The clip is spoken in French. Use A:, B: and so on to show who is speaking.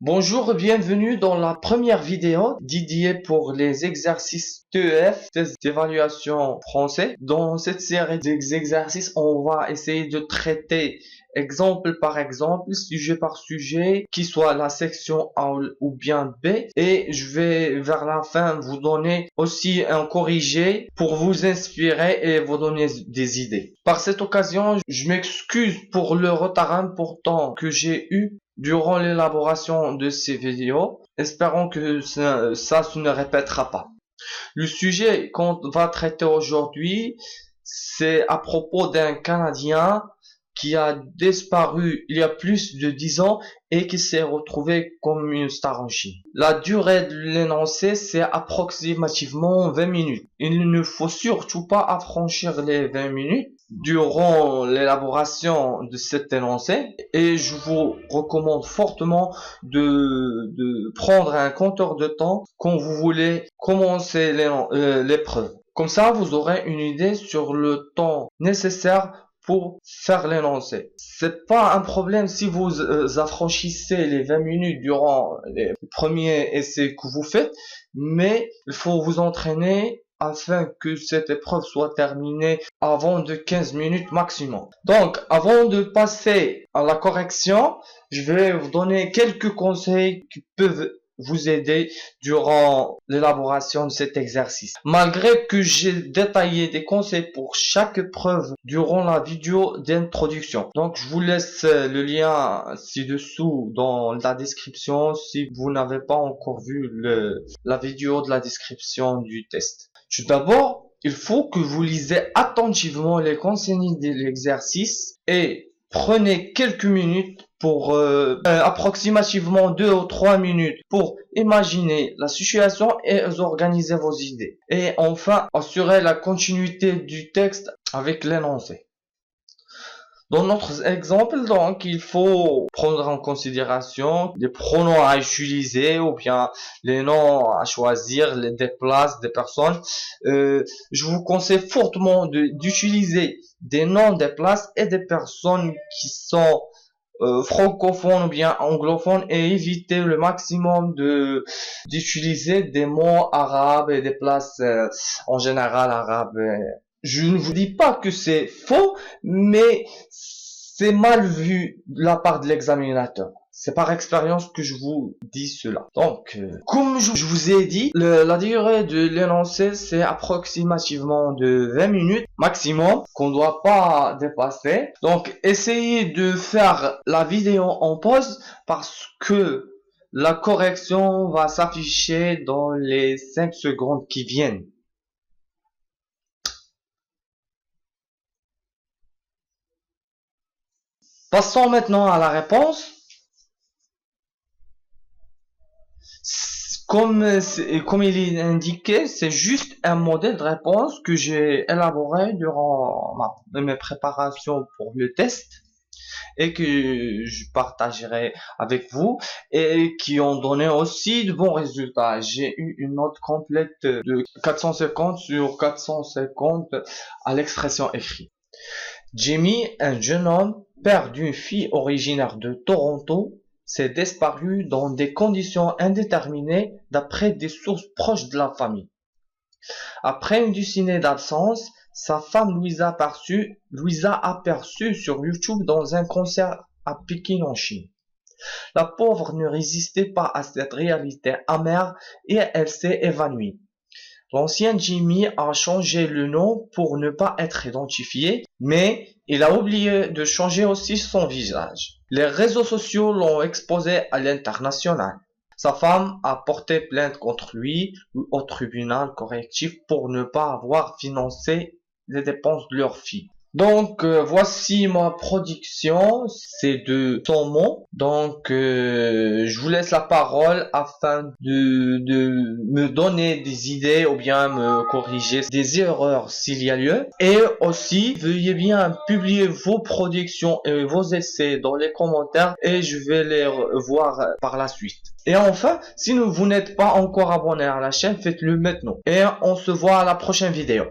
A: Bonjour, bienvenue dans la première vidéo dédiée pour les exercices TEF, test d'évaluation français. Dans cette série d'exercices, on va essayer de traiter exemple par exemple, sujet par sujet, qui soit la section A ou bien B. Et je vais vers la fin vous donner aussi un corrigé pour vous inspirer et vous donner des idées. Par cette occasion, je m'excuse pour le retard important que j'ai eu durant l'élaboration de ces vidéos. Espérons que ça se ne répétera pas. Le sujet qu'on va traiter aujourd'hui, c'est à propos d'un Canadien qui a disparu il y a plus de 10 ans et qui s'est retrouvé comme une star en Chine. La durée de l'énoncé, c'est approximativement 20 minutes. Il ne faut surtout pas affranchir les 20 minutes durant l'élaboration de cet énoncé et je vous recommande fortement de prendre un compteur de temps quand vous voulez commencer l'épreuve. Comme ça, vous aurez une idée sur le temps nécessaire pour faire l'énoncé. C'est pas un problème si vous affranchissez les 20 minutes durant les premiers essais que vous faites, mais il faut vous entraîner afin que cette épreuve soit terminée avant de 15 minutes maximum. Donc, avant de passer à la correction, je vais vous donner quelques conseils qui peuvent vous aider durant l'élaboration de cet exercice. Malgré que j'ai détaillé des conseils pour chaque preuve durant la vidéo d'introduction. Donc, je vous laisse le lien ci-dessous dans la description si vous n'avez pas encore vu la vidéo de la description du test. Tout d'abord, il faut que vous lisez attentivement les consignes de l'exercice et prenez quelques minutes pour approximativement 2 ou 3 minutes pour imaginer la situation et organiser vos idées. Et enfin, assurez la continuité du texte avec l'énoncé. Dans notre exemple, donc, il faut prendre en considération les pronoms à utiliser ou bien les noms à choisir, des places, des personnes. Je vous conseille fortement d'utiliser des noms des places et des personnes qui sont francophones ou bien anglophones et éviter le maximum d'utiliser des mots arabes et des places en général arabes. Je ne vous dis pas que c'est faux, mais c'est mal vu de la part de l'examinateur. C'est par expérience que je vous dis cela. Donc, comme je vous ai dit, la durée de l'énoncé, c'est approximativement de 20 minutes maximum, qu'on ne doit pas dépasser. Donc, essayez de faire la vidéo en pause parce que la correction va s'afficher dans les 5 secondes qui viennent. Passons maintenant à la réponse. Comme il est indiqué, c'est juste un modèle de réponse que j'ai élaboré durant mes préparations pour le test et que je partagerai avec vous et qui ont donné aussi de bons résultats. J'ai eu une note complète de 450 sur 450 à l'expression écrite. Jimmy, un jeune homme, père d'une fille originaire de Toronto, s'est disparu dans des conditions indéterminées d'après des sources proches de la famille. Après une décennie d'absence, sa femme Louisa aperçu sur YouTube dans un concert à Pékin en Chine. La pauvre ne résistait pas à cette réalité amère et elle s'est évanouie. L'ancien Jimmy a changé le nom pour ne pas être identifié, mais il a oublié de changer aussi son visage. Les réseaux sociaux l'ont exposé à l'international. Sa femme a porté plainte contre lui au tribunal correctif pour ne pas avoir financé les dépenses de leur fille. Donc, voici ma production, c'est de son mot. Donc, je vous laisse la parole afin de me donner des idées ou bien me corriger des erreurs s'il y a lieu. Et aussi, veuillez bien publier vos productions et vos essais dans les commentaires et je vais les voir par la suite. Et enfin, si vous n'êtes pas encore abonné à la chaîne, faites-le maintenant. Et on se voit à la prochaine vidéo.